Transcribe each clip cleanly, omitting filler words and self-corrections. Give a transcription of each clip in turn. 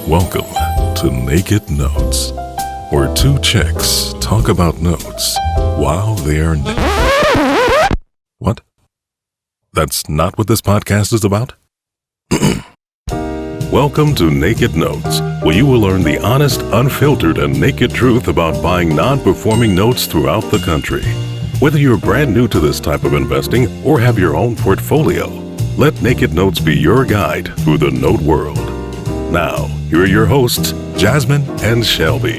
Welcome to Naked Notes, where two chicks talk about notes while they're naked. What? That's not what this podcast is about? Welcome to Naked Notes, where you will learn the honest, unfiltered, and naked truth about buying non-performing notes throughout the country. Whether you're brand new to this type of investing or have your own portfolio, let Naked Notes be your guide through the note world. Now, here are your hosts, Jasmine and Shelby.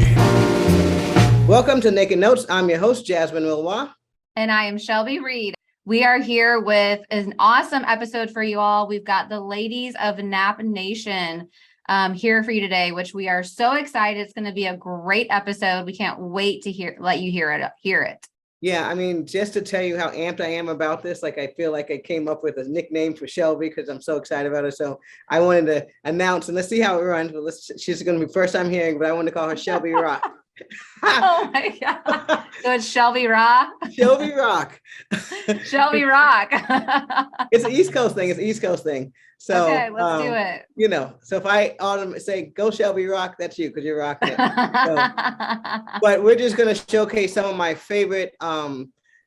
Welcome to Naked Notes. I'm your host, Jasmine Milwa. And I am Shelby Reed. We are here with an awesome episode for you all. We've got the ladies of Nap Nation here for you today, which we are so excited. It's going to be a great episode. We can't wait to let you hear it. Yeah, I mean, just to tell you how amped I am about this, like I feel like I came up with a nickname for Shelby because I'm so excited about it. So I wanted to announce, and let's see how it runs. But she's going to be first time hearing, but I want to call her Shelby Rock. Oh my God. So it's Shelby Rock? Shelby Rock. Shelby Rock. It's an East Coast thing. So okay, let's do it. You know, so if I say go Shelby Rock, that's you because you're rocking it. But we're just going to showcase some of my favorite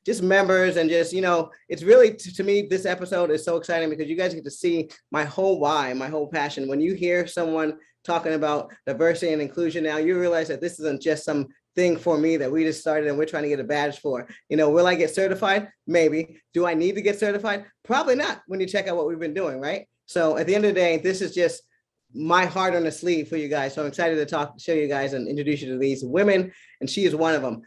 just members, and just, you know, it's really, to me, this episode is so exciting because you guys get to see my whole why, my whole passion. When you hear someone talking about diversity and inclusion now, you realize that this isn't just some thing for me that we just started and we're trying to get a badge for. You know, will I get certified? Maybe. Do I need to get certified? Probably not when you check out what we've been doing, right? So at the end of the day, this is just my heart on the sleeve for you guys. So I'm excited to show you guys and introduce you to these women, and she is one of them.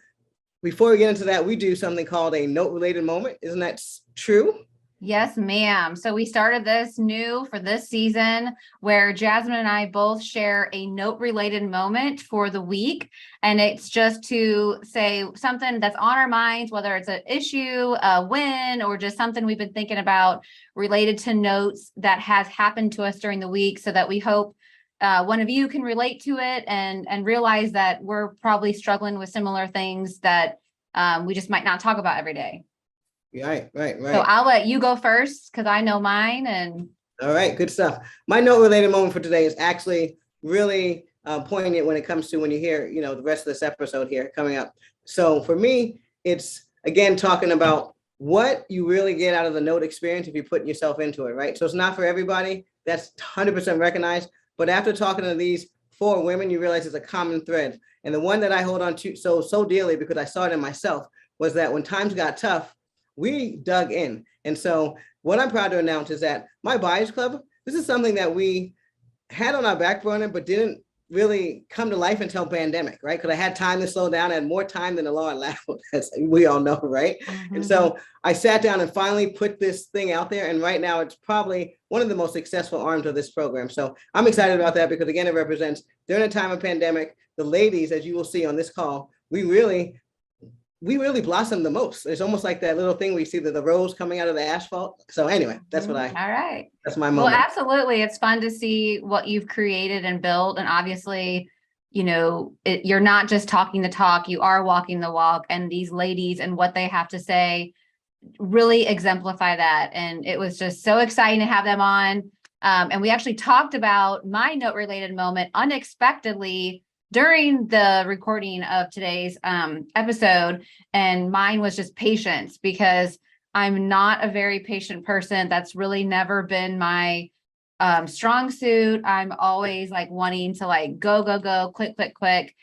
Before we get into that, we do something called a note-related moment. Isn't that true? Yes, ma'am. So we started this new for this season where Jasmine and I both share a note-related moment for the week. And it's just to say something that's on our minds, whether it's an issue, a win, or just something we've been thinking about related to notes that has happened to us during the week, so that we hope one of you can relate to it and realize that we're probably struggling with similar things that we just might not talk about every day. Right. So I'll let you go first because I know mine. And all right, good stuff. My note-related moment for today is actually really poignant when it comes to when you hear, you know, the rest of this episode here coming up. So for me, it's again talking about what you really get out of the note experience if you put yourself into it, right? So it's not for everybody. That's 100% recognized. But after talking to these four women, you realize it's a common thread. And the one that I hold on to so dearly, because I saw it in myself, was that when times got tough, we dug in. And so what I'm proud to announce is that my Buyers Club, this is something that we had on our back burner, but didn't really come to life until pandemic, right? Because I had time to slow down. I had more time than the law allowed, as we all know, right? Mm-hmm. And so I sat down and finally put this thing out there. And right now it's probably one of the most successful arms of this program. So I'm excited about that because, again, it represents during a time of pandemic, the ladies, as you will see on this call, we really blossomed the most. It's almost like that little thing we see the rose coming out of the asphalt. So anyway, that's what all right. That's my moment. Well, absolutely. It's fun to see what you've created and built. And obviously, you know, you're not just talking the talk, you are walking the walk. And these ladies and what they have to say really exemplify that. And it was just so exciting to have them on. And we actually talked about my note related moment unexpectedly during the recording of today's episode, and mine was just patience, because I'm not a very patient person. That's really never been my strong suit. I'm always like wanting to like go, quick.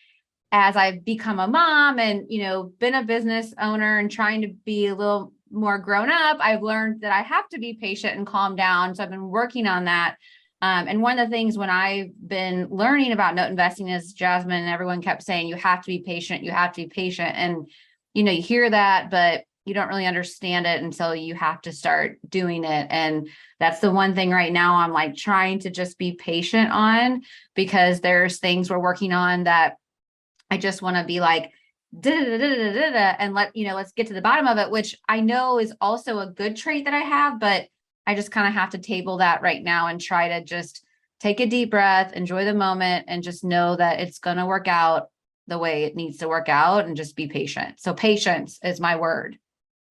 As I've become a mom and, you know, been a business owner and trying to be a little more grown up, I've learned that I have to be patient and calm down. So I've been working on that. And one of the things when I've been learning about note investing is Jasmine and everyone kept saying, you have to be patient. And, you know, you hear that, but you don't really understand it until you have to start doing it. And that's the one thing right now I'm like trying to just be patient on, because there's things we're working on that I just want to be like, and let's get to the bottom of it, which I know is also a good trait that I have, but I just kind of have to table that right now and try to just take a deep breath, enjoy the moment, and just know that it's going to work out the way it needs to work out, and just be patient. So patience is my word.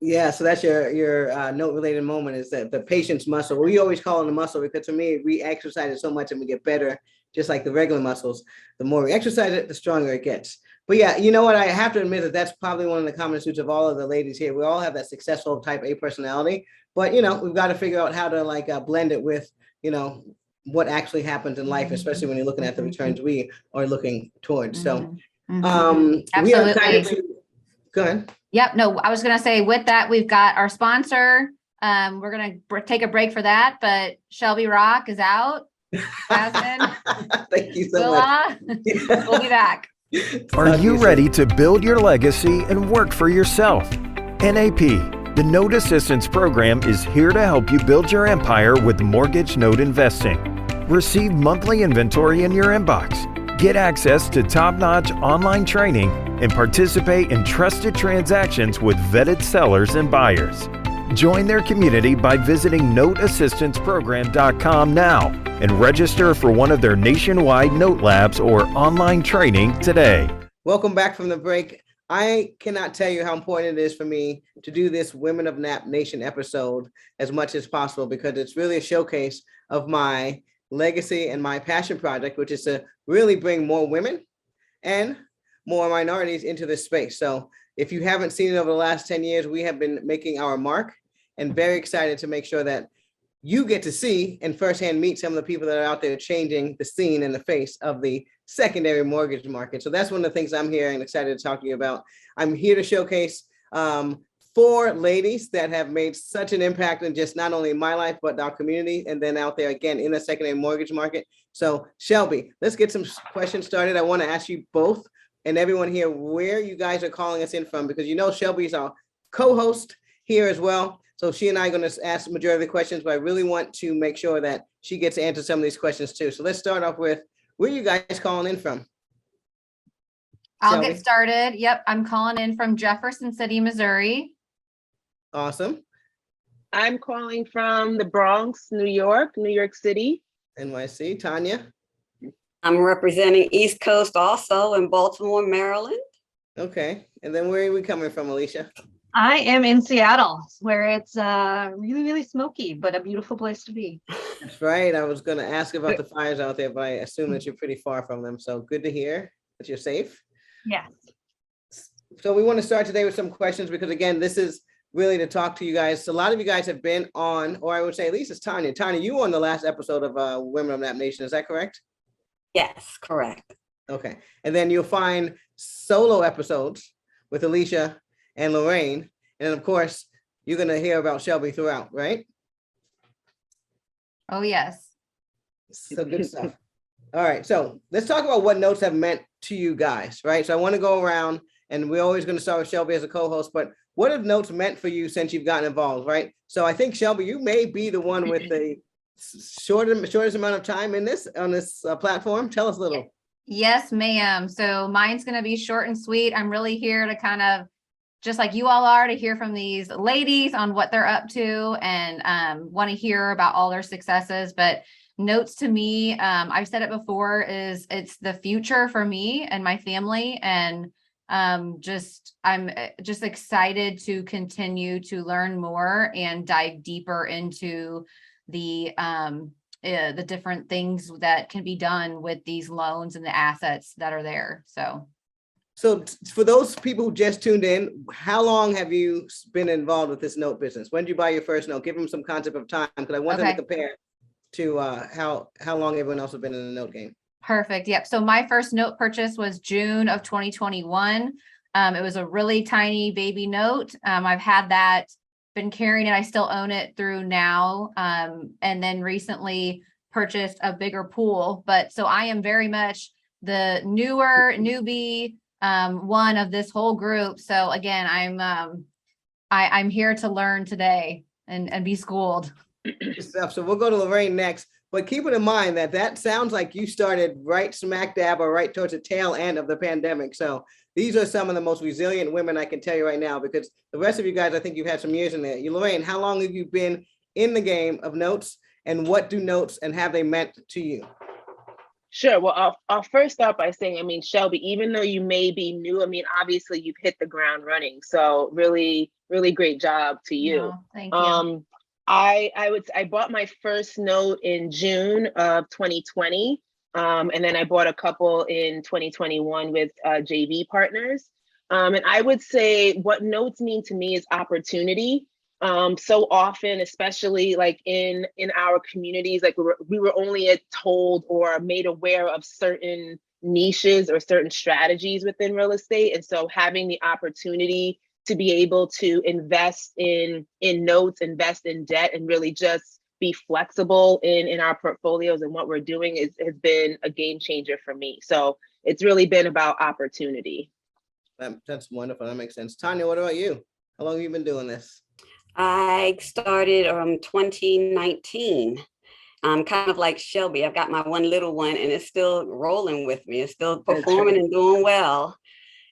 Yeah, so that's your note related moment is that the patience muscle. We always call it a muscle because to me, we exercise it so much and we get better, just like the regular muscles. The more we exercise it, the stronger it gets. But yeah, you know what? I have to admit that that's probably one of the common suits of all of the ladies here. We all have that successful type A personality, but we've got to figure out how to blend it with, you know, what actually happens in life, especially when you're looking at the returns we are looking towards. So Mhm. Mhm. we are Absolutely. excited to go ahead. Yep. No, I was gonna say with that, we've got our sponsor. We're gonna take a break for that, but Shelby Rock is out. Jasmine, Thank you so much. Willa, we'll be back. Are you ready to build your legacy and work for yourself? NAP, the Note Assistance Program, is here to help you build your empire with mortgage note investing. Receive monthly inventory in your inbox. Get access to top-notch online training and participate in trusted transactions with vetted sellers and buyers. Join their community by visiting noteassistanceprogram.com now and register for one of their nationwide note labs or online training today. Welcome back from the break. I cannot tell you how important it is for me to do this Women of Nap Nation episode as much as possible because it's really a showcase of my legacy and my passion project, which is to really bring more women and more minorities into this space. So if you haven't seen it over the last 10 years, we have been making our mark and very excited to make sure that you get to see and firsthand meet some of the people that are out there changing the scene and the face of the secondary mortgage market. So that's one of the things I'm here and excited to talk to you about. I'm here to showcase 4 ladies that have made such an impact in just not only my life, but our community, and then out there again in the secondary mortgage market. So Shelby, let's get some questions started. I want to ask you both and everyone here where you guys are calling us in from, because Shelby's our co-host here as well. So she and I are going to ask the majority of the questions, but I really want to make sure that she gets to answer some of these questions too. So let's start off with, where are you guys calling in from? I'll Shelby? get started. Yep. I'm calling in from Jefferson City, Missouri. Awesome. I'm calling from the Bronx, New York City. NYC. Tanya? I'm representing East Coast also in Baltimore, Maryland. Okay. And then where are we coming from, Alicia? I am in Seattle, where it's really, really smoky, but a beautiful place to be. That's right. I was going to ask about the fires out there, but I assume that you're pretty far from them. So good to hear that you're safe. Yes. So we want to start today with some questions because, again, this is really to talk to you guys. So a lot of you guys have been on, or I would say at least it's Tanya. Tanya, you were on the last episode of Women of Nap Nation. Is that correct? Yes, correct. Okay. And then you'll find solo episodes with Alicia and Lorraine. And of course, you're going to hear about Shelby throughout, right? Oh, yes. So good stuff. All right. So let's talk about what notes have meant to you guys, right? So I want to go around, and we're always going to start with Shelby as a co-host, but what have notes meant for you since you've gotten involved, right? So I think, Shelby, you may be the one with the shortest amount of time on this platform. Tell us a little. Yes, ma'am. So mine's going to be short and sweet. I'm really here to kind of, just like you all are, to hear from these ladies on what they're up to and want to hear about all their successes. But notes to me, I've said it before, it's the future for me and my family. And I'm just excited to continue to learn more and dive deeper into the different things that can be done with these loans and the assets that are there. So for those people who just tuned in, how long have you been involved with this note business? When did you buy your first note? Give them some concept of time, because I want them to compare to how long everyone else has been in the note game. Perfect. Yep. So my first note purchase was June of 2021. It was a really tiny baby note. I've had that, been carrying it. I still own it through now. And then recently purchased a bigger pool. But so I am very much the newbie one of this whole group. So again, I'm here to learn today and be schooled. Stuff. So we'll go to Lorraine next, but keep it in mind that sounds like you started right smack dab or right towards the tail end of the pandemic. So these are some of the most resilient women I can tell you right now, because the rest of you guys, I think you've had some years in there. Lorraine, how long have you been in the game of notes, and what do notes and have they meant to you? Sure. Well, I'll first start by saying, I mean, Shelby, even though you may be new, I mean, obviously you've hit the ground running. So really, really great job to you. No, thank you. I bought my first note in June of 2020. And then I bought a couple in 2021 with JV partners. And I would say what notes mean to me is opportunity. So often, especially like in our communities, like we were only told or made aware of certain niches or certain strategies within real estate. And so having the opportunity to be able to invest in notes, invest in debt, and really just be flexible in our portfolios and what we're doing has been a game changer for me. So it's really been about opportunity. That's wonderful. That makes sense. Tanya, what about you? How long have you been doing this? I started 2019. I'm kind of like Shelby. I've got my one little one and it's still rolling with me. It's still performing and doing well.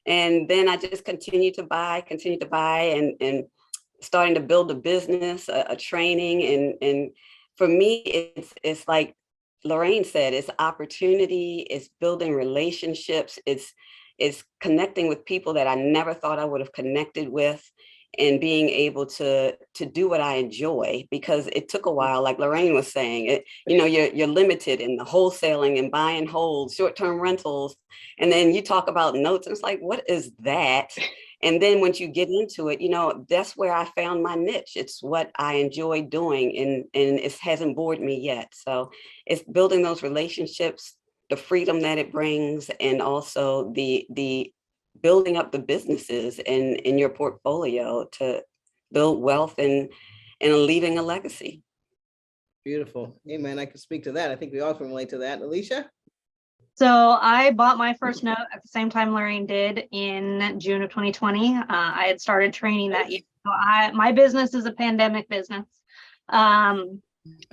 And then I just continue to buy and starting to build a business, a training. And for me, it's like Lorraine said, it's opportunity, it's building relationships, it's connecting with people that I never thought I would have connected with, and being able to do what I enjoy, because it took a while, like Lorraine was saying, you're limited in the wholesaling and buying whole short-term rentals. And then you talk about notes and it's like, what is that? And then once you get into it, that's where I found my niche. It's what I enjoy doing, and it hasn't bored me yet. So it's building those relationships, the freedom that it brings, and also the building up the businesses in your portfolio to build wealth and leaving a legacy. Beautiful. Amen. I can speak to that. I think we all can relate to that. Alicia? So I bought my first note at the same time Lorraine did in June of 2020. I had started training that year. So my business is a pandemic business. I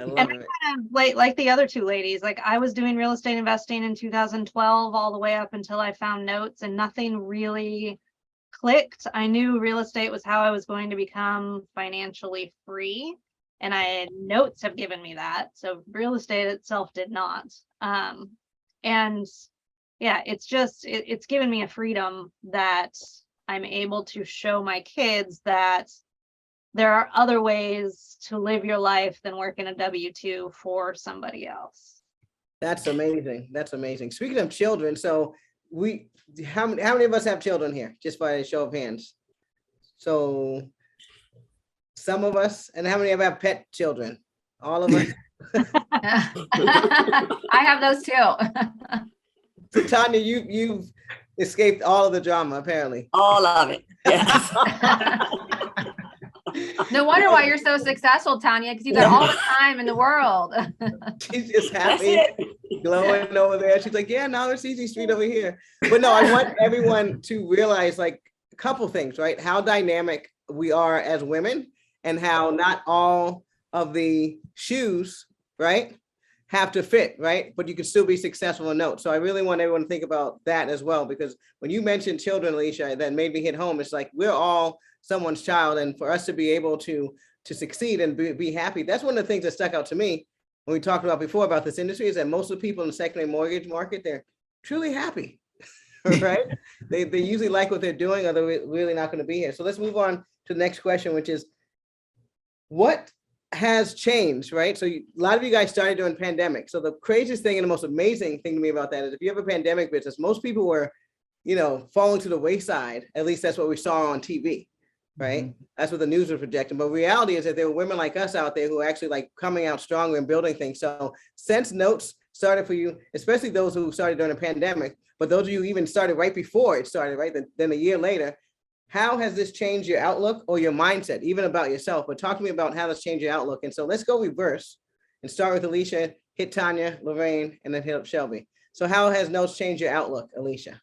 love it. Kind of like the other two ladies, like I was doing real estate investing in 2012 all the way up until I found notes, and nothing really clicked. I knew real estate was how I was going to become financially free, and notes have given me that. So real estate itself did not. And yeah, it's given me a freedom that I'm able to show my kids that there are other ways to live your life than working a W-2 for somebody else. That's amazing. That's amazing. Speaking of children, so how many of us have children here? Just by a show of hands. So some of us, and how many of us have pet children? All of us? I have those too. So Tanya, you've escaped all of the drama, apparently. All of it, yes. No wonder why you're so successful, Tanya, because you got all the time in the world. She's just happy, glowing over there. She's like, yeah, now it's easy street over here. But no, I want everyone to realize like a couple things, right? How dynamic we are as women, and how not all of the shoes, right, have to fit, right? But you can still be successful in notes. So I really want everyone to think about that as well, because when you mentioned children, Alicia, that made me hit home. It's like, we're all someone's child, and for us to be able to succeed and be happy, that's one of the things that stuck out to me when we talked about before about this industry, is that most of the people in the secondary mortgage market, they're truly happy, right? They usually like what they're doing, or they're really not going to be here. So let's move on to the next question, which is, what has changed, right? So a lot of you guys started during pandemic. So the craziest thing and the most amazing thing to me about that is, if you have a pandemic business, most people were, falling to the wayside. At least that's what we saw on TV. Right? Mm-hmm. That's what the news was projecting. But reality is that there were women like us out there who are actually like coming out stronger and building things. So since notes started for you, especially those who started during the pandemic, but those of you who even started right before it started, right? Then a year later, how has this changed your outlook or your mindset, even about yourself? But talk to me about how this changed your outlook. And so let's go reverse and start with Alicia, hit Tanya, Lorraine, and then hit up Shelby. So how has notes changed your outlook, Alicia?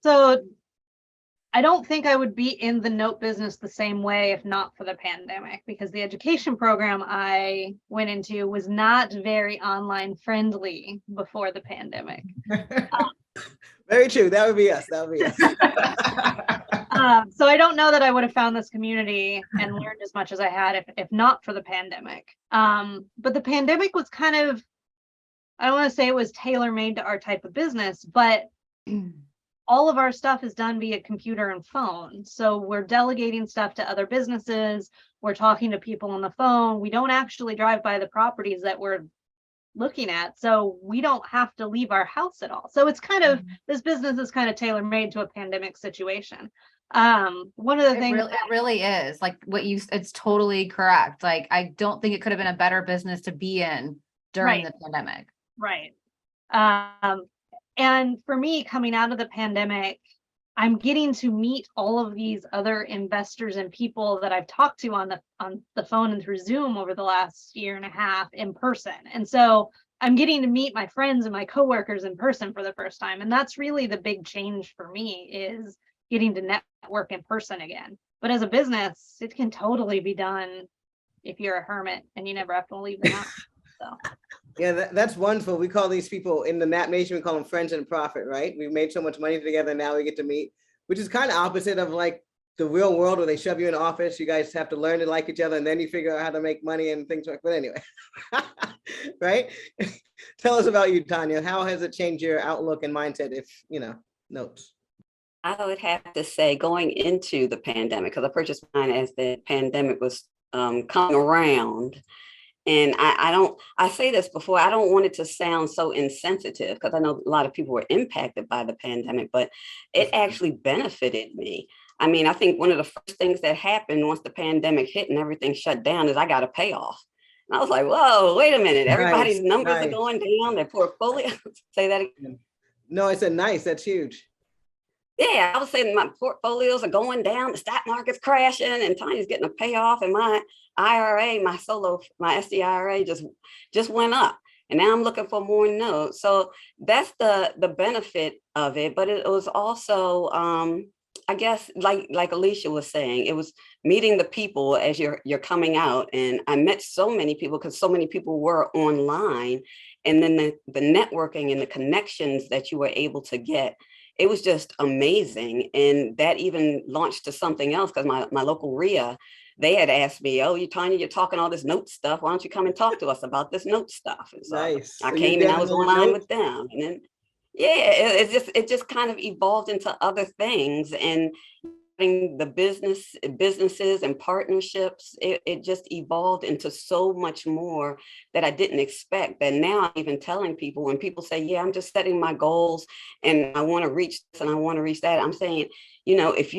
So I don't think I would be in the note business the same way if not for the pandemic, because the education program I went into was not very online friendly before the pandemic. Very true. That would be us. That would be us. So I don't know that I would have found this community and learned as much as I had if not for the pandemic. But the pandemic was kind of I don't want to say it was tailor-made to our type of business, but all of our stuff is done via computer and phone. So we're delegating stuff to other businesses. We're talking to people on the phone. We don't actually drive by the properties that we're looking at. So we don't have to leave our house at all. So it's kind of, this business is kind of tailor-made to a pandemic situation. One of the things it really is like what it's totally correct. Like, I don't think it could have been a better business to be in during the pandemic. Right. And for me, coming out of the pandemic, I'm getting to meet all of these other investors and people that I've talked to on the phone and through Zoom over the last year and a half in person. And so I'm getting to meet my friends and my coworkers in person for the first time. And that's really the big change for me, is getting to network in person again. But as a business, it can totally be done if you're a hermit and you never have to leave the house. So. Yeah, that's wonderful. We call these people in the Nap Nation, we call them friends in profit, right? We've made so much money together, now we get to meet, which is kind of opposite of like the real world where they shove you in an office. You guys have to learn to like each other, and then you figure out how to make money and things like that. But anyway, right? Tell us about you, Tanya. How has it changed your outlook and mindset, if, notes? I would have to say, going into the pandemic, because I purchased mine as the pandemic was coming around. And I say this before, I don't want it to sound so insensitive, because I know a lot of people were impacted by the pandemic, but it actually benefited me. I mean, I think one of the first things that happened once the pandemic hit and everything shut down is I got a payoff. And I was like, whoa, wait a minute. Everybody's numbers are going down, their portfolio. Say that again. No, I said nice. That's huge. Yeah, I was saying my portfolios are going down, the stock market's crashing, and Tanya's getting a payoff, and my IRA, my SDIRA just went up. And now I'm looking for more notes. So that's the benefit of it. But it was also, I guess, like Alicia was saying, it was meeting the people as you're coming out. And I met so many people, because so many people were online. And then the networking and the connections that you were able to get, it was just amazing. And that even launched to something else, because my local RIA, they had asked me, oh, Tanya, you're talking all this note stuff. Why don't you come and talk to us about this note stuff? And so nice. I came and I was online with them. And then, it just kind of evolved into other things. And the businesses and partnerships, it just evolved into so much more that I didn't expect. That now I'm even telling people, when people say, yeah, I'm just setting my goals and I want to reach this and I want to reach that, I'm saying, if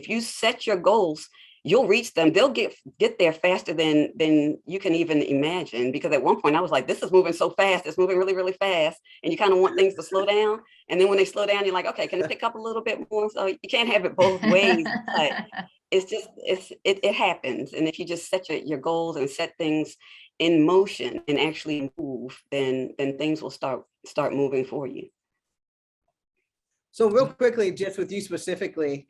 you set your goals, you'll reach them. They'll get there faster than you can even imagine. Because at one point I was like, this is moving so fast. It's moving really, really fast. And you kind of want things to slow down. And then when they slow down, you're like, okay, can it pick up a little bit more? So you can't have it both ways. But it happens. And if you just set your goals and set things in motion and actually move, then things will start moving for you. So real quickly, just with you specifically,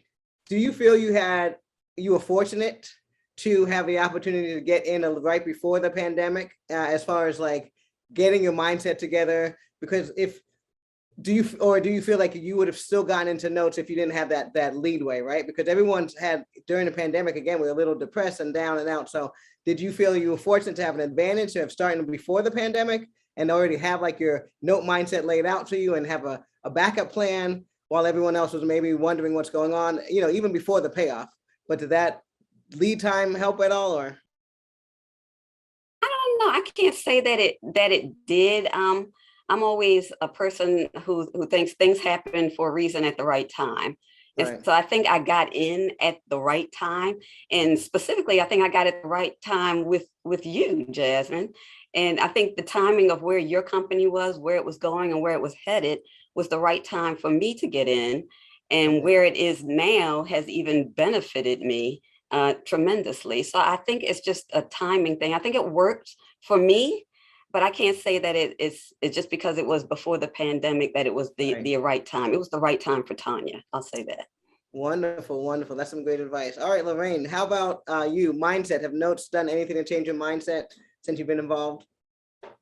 do you feel you were fortunate to have the opportunity to get in right before the pandemic, as far as like getting your mindset together? Because do you feel like you would have still gotten into notes if you didn't have that leadway, right? Because everyone's had during the pandemic, again, we're a little depressed and down and out. So did you feel you were fortunate to have an advantage of starting before the pandemic and already have like your note mindset laid out to you and have a backup plan while everyone else was maybe wondering what's going on, even before the payoff? But did that lead time help at all, or? I don't know. I can't say that it did. I'm always a person who thinks things happen for a reason at the right time. And Right. so I think I got in at the right time. And specifically, I think I got at the right time with you, Jasmine. And I think the timing of where your company was, where it was going and where it was headed was the right time for me to get in. And where it is now has even benefited me tremendously. So I think it's just a timing thing. I think it worked for me, but I can't say that it's just because it was before the pandemic that it was the right time. It was the right time for Tanya. I'll say that. Wonderful, wonderful. That's some great advice. All right, Lorraine, how about you? Mindset. Have notes done anything to change your mindset since you've been involved?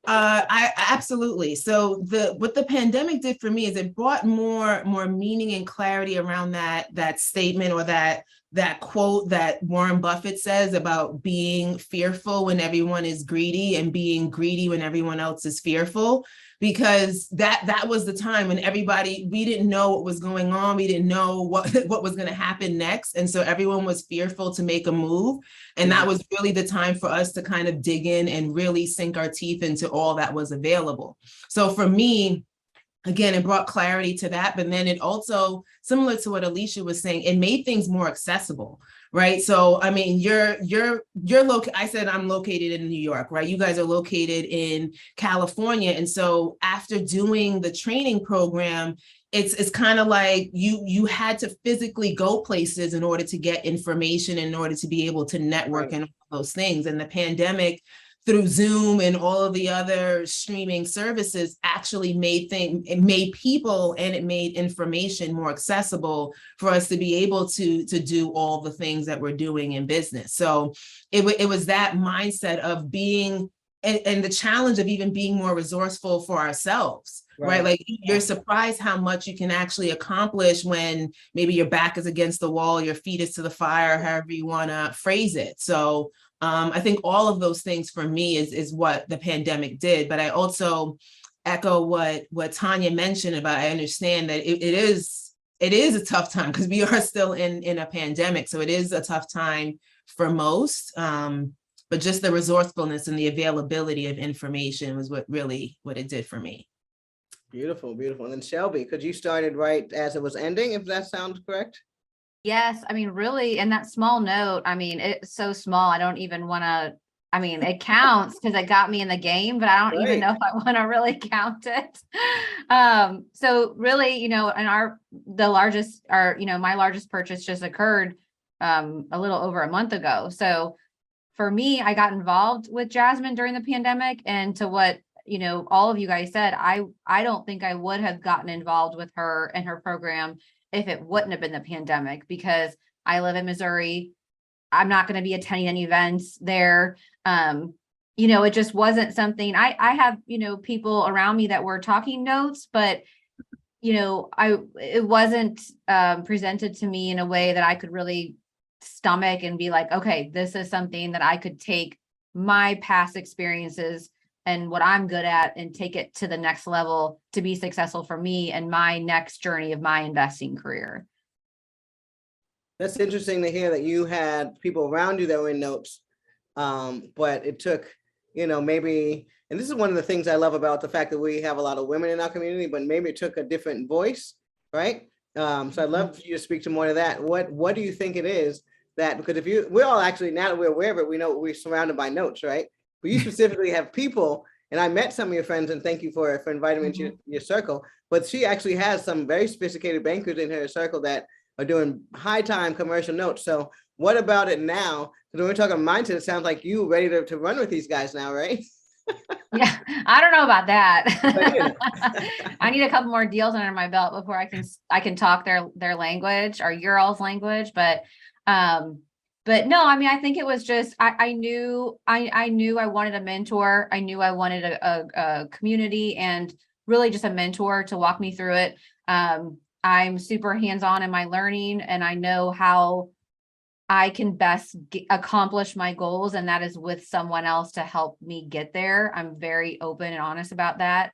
I absolutely. So what the pandemic did for me is it brought more meaning and clarity around that statement or that that quote that Warren Buffett says about being fearful when everyone is greedy and being greedy when everyone else is fearful, because that was the time when we didn't know what was going on. We didn't know what was going to happen next. And so everyone was fearful to make a move. And that was really the time for us to kind of dig in and really sink our teeth into all that was available. So for me, again, it brought clarity to that, but then it also, similar to what Alicia was saying, it made things more accessible, right? So, I mean, I said I'm located in New York, right? You guys are located in California. And so after doing the training program, it's kind of like you had to physically go places in order to get information, in order to be able to network and all those things. And the pandemic, through Zoom and all of the other streaming services, actually made people and it made information more accessible for us to be able to do all the things that we're doing in business. So it was that mindset of being, and the challenge of even being more resourceful for ourselves, right? Like you're surprised how much you can actually accomplish when maybe your back is against the wall, your feet is to the fire, however you want to phrase it. So I think all of those things for me is what the pandemic did. But I also echo what Tanya mentioned about, I understand that it is a tough time because we are still in a pandemic. So it is a tough time for most, but just the resourcefulness and the availability of information was what it did for me. Beautiful, beautiful. And then Shelby, because you started right as it was ending, if that sounds correct? Yes, I mean, really, in that small note, I mean, it's so small, I don't even want to, I mean, it counts because it got me in the game, but I don't even know if I want to really count it. So really, you know, and my largest purchase just occurred a little over a month ago. So for me, I got involved with Jasmine during the pandemic, and to what, you know, all of you guys said, I don't think I would have gotten involved with her and her program if it wouldn't have been the pandemic, because I live in Missouri. I'm not going to be attending any events there. You know, it just wasn't something I have, you know, people around me that were talking notes, but, you know, it wasn't presented to me in a way that I could really stomach and be like, okay, this is something that I could take my past experiences and what I'm good at and take it to the next level to be successful for me and my next journey of my investing career. That's interesting to hear that you had people around you that were in notes, but it took, you know, maybe, and this is one of the things I love about the fact that we have a lot of women in our community, but maybe it took a different voice, right? So I'd love for you to speak to more of that. What do you think it is that, because we're all actually, now that we're aware of it, we know we're surrounded by notes, right? But you specifically have people, and I met some of your friends, and thank you for inviting me into your circle, but she actually has some very sophisticated bankers in her circle that are doing high time commercial notes. So what about it now? Because when we're talking mindset, it sounds like you ready to run with these guys now, right? Yeah, I don't know about that. I need a couple more deals under my belt before I can talk their language, or your all's language. But no, I mean, I think it was just, I knew I wanted a mentor. I knew I wanted a community and really just a mentor to walk me through it. I'm super hands-on in my learning, and I know how I can best accomplish my goals, and that is with someone else to help me get there. I'm very open and honest about that.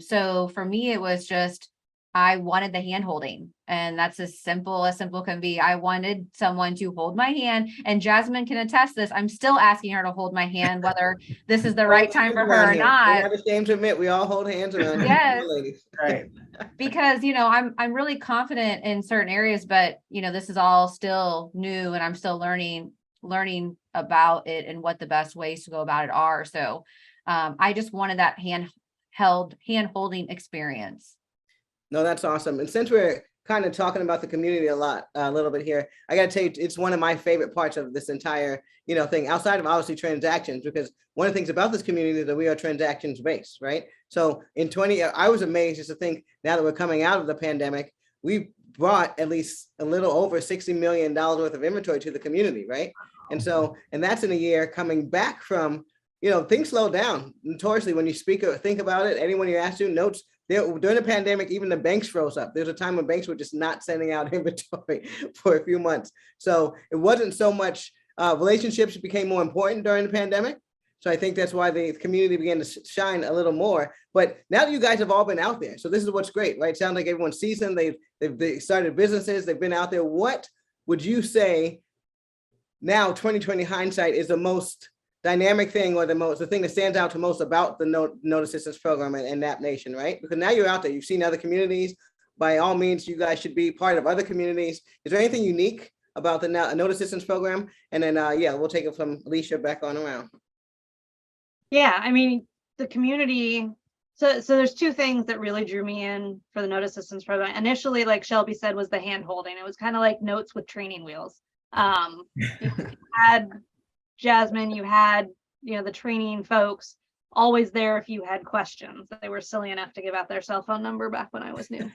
So for me, it was just, I wanted the hand holding, and that's as simple can be. I wanted someone to hold my hand, and Jasmine can attest this. I'm still asking her to hold my hand, whether this is the right time for her or not. We're not ashamed to admit we all hold hands around here. Yes. Ladies. Right. Because, you know, I'm really confident in certain areas, but, you know, this is all still new, and I'm still learning about it and what the best ways to go about it are. So I just wanted that hand holding experience. No, that's awesome. And since we're kind of talking about the community a little bit here, I got to tell you, it's one of my favorite parts of this entire, you know, thing, outside of obviously transactions, because one of the things about this community is that we are transactions based, right? So I was amazed just to think, now that we're coming out of the pandemic, we brought at least a little over $60 million worth of inventory to the community, right? And so, and that's in a year coming back from, you know, things slow down notoriously when you speak or think about it. Anyone you ask to, notes during the pandemic, even the banks froze up. There's a time when banks were just not sending out inventory for a few months. So it wasn't so much relationships became more important during the pandemic. So I think that's why the community began to shine a little more. But now that you guys have all been out there, so this is what's great, right? It sounds like everyone's seasoned. They started businesses. They've been out there. What would you say now, 2020 hindsight, is the most dynamic thing, or the thing that stands out to most about the Note Assistance Program and NAP Nation, right? Because now you're out there, you've seen other communities. By all means, you guys should be part of other communities. Is there anything unique about the Note Assistance Program? And then, we'll take it from Alicia back on around. Yeah, I mean, the community. So there's two things that really drew me in for the Note Assistance Program. Initially, like Shelby said, was the hand holding. It was kind of like notes with training wheels. You had Jasmine, you had, the training folks always there if you had questions. They were silly enough to give out their cell phone number back when I was new.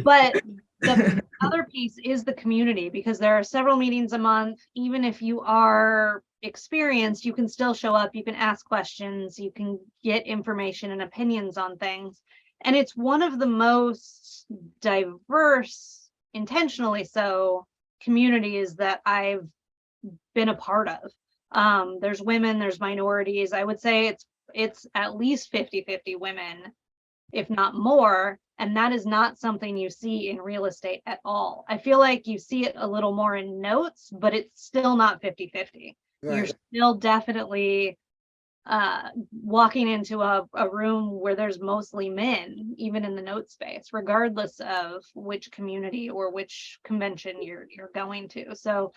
But the other piece is the community, because there are several meetings a month. Even if you are experienced, you can still show up, you can ask questions, you can get information and opinions on things. And it's one of the most diverse, intentionally so, communities that I've been a part of. There's women, there's minorities. I would say it's at least 50-50 women, if not more. And that is not something you see in real estate at all. I feel like you see it a little more in notes, but it's still not 50-50. Right. You're still definitely walking into a room where there's mostly men, even in the note space, regardless of which community or which convention you're going to. So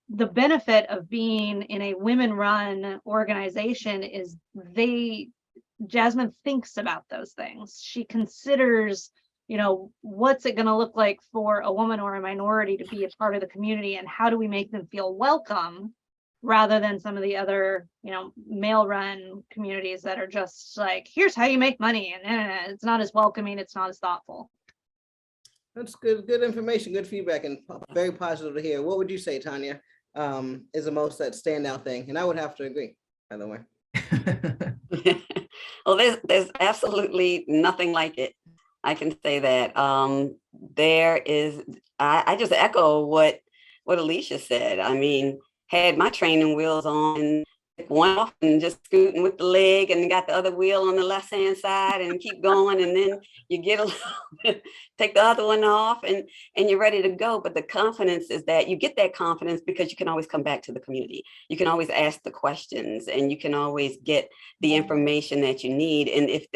the benefit of being in a women-run organization is Jasmine thinks about those things. She considers, what's it going to look like for a woman or a minority to be a part of the community, and how do we make them feel welcome, rather than some of the other, male-run communities that are just like, here's how you make money, and it's not as welcoming, it's not as thoughtful. That's good information, good feedback, and very positive to hear. What would you say, Tanya, is the most that standout thing? And I would have to agree, by the way. Well, there's absolutely nothing like it. I can say that. I just echo what Alicia said. I mean, had my training wheels on, one off and just scooting with the leg, and got the other wheel on the left hand side and keep going, and then you get take the other one off and you're ready to go. But the confidence is that you get that confidence because you can always come back to the community. You can always ask the questions, and you can always get the information that you need. And if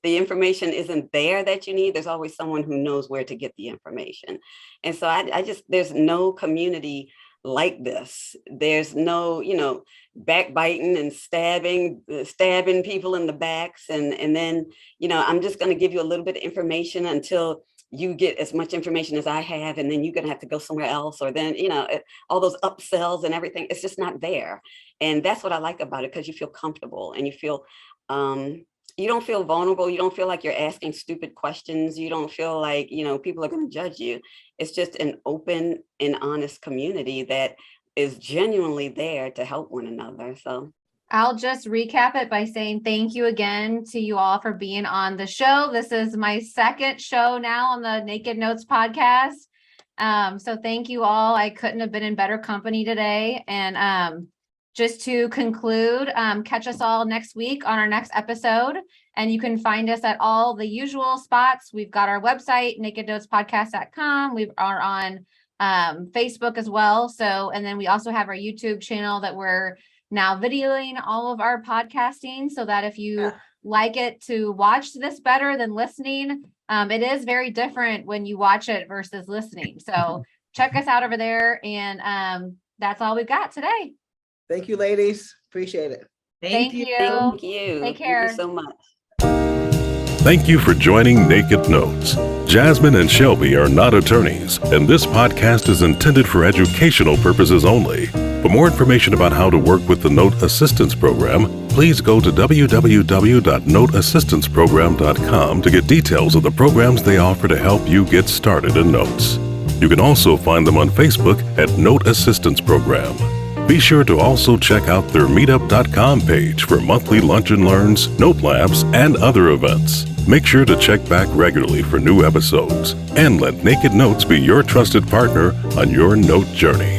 the information isn't there that you need, there's always someone who knows where to get the information. And so there's no community like this. There's no, backbiting and stabbing people in the backs. And then, I'm just going to give you a little bit of information until you get as much information as I have. And then you're going to have to go somewhere else. Or then, all those upsells and everything, it's just not there. And that's what I like about it, because you feel comfortable and you feel, you don't feel vulnerable. You don't feel like you're asking stupid questions. You don't feel like, people are going to judge you. It's just an open and honest community that is genuinely there to help one another. So I'll just recap it by saying thank you again to you all for being on the show. This is my second show now on the Naked Notes podcast. So thank you all. I couldn't have been in better company today. And just to conclude, catch us all next week on our next episode. And you can find us at all the usual spots. We've got our website, nakednotespodcast.com. We are on Facebook as well. So, and then we also have our YouTube channel that we're now videoing all of our podcasting, so that if you like it to watch this better than listening, it is very different when you watch it versus listening. So check us out over there. And that's all we've got today. Thank you, ladies. Appreciate it. Thank you. Thank you. Take care. Thank you so much. Thank you for joining Naked Notes. Jasmine and Shelby are not attorneys, and this podcast is intended for educational purposes only. For more information about how to work with the Note Assistance Program, please go to www.noteassistanceprogram.com to get details of the programs they offer to help you get started in notes. You can also find them on Facebook at Note Assistance Program. Be sure to also check out their meetup.com page for monthly lunch and learns, note labs, and other events. Make sure to check back regularly for new episodes and let Naked Notes be your trusted partner on your note journey.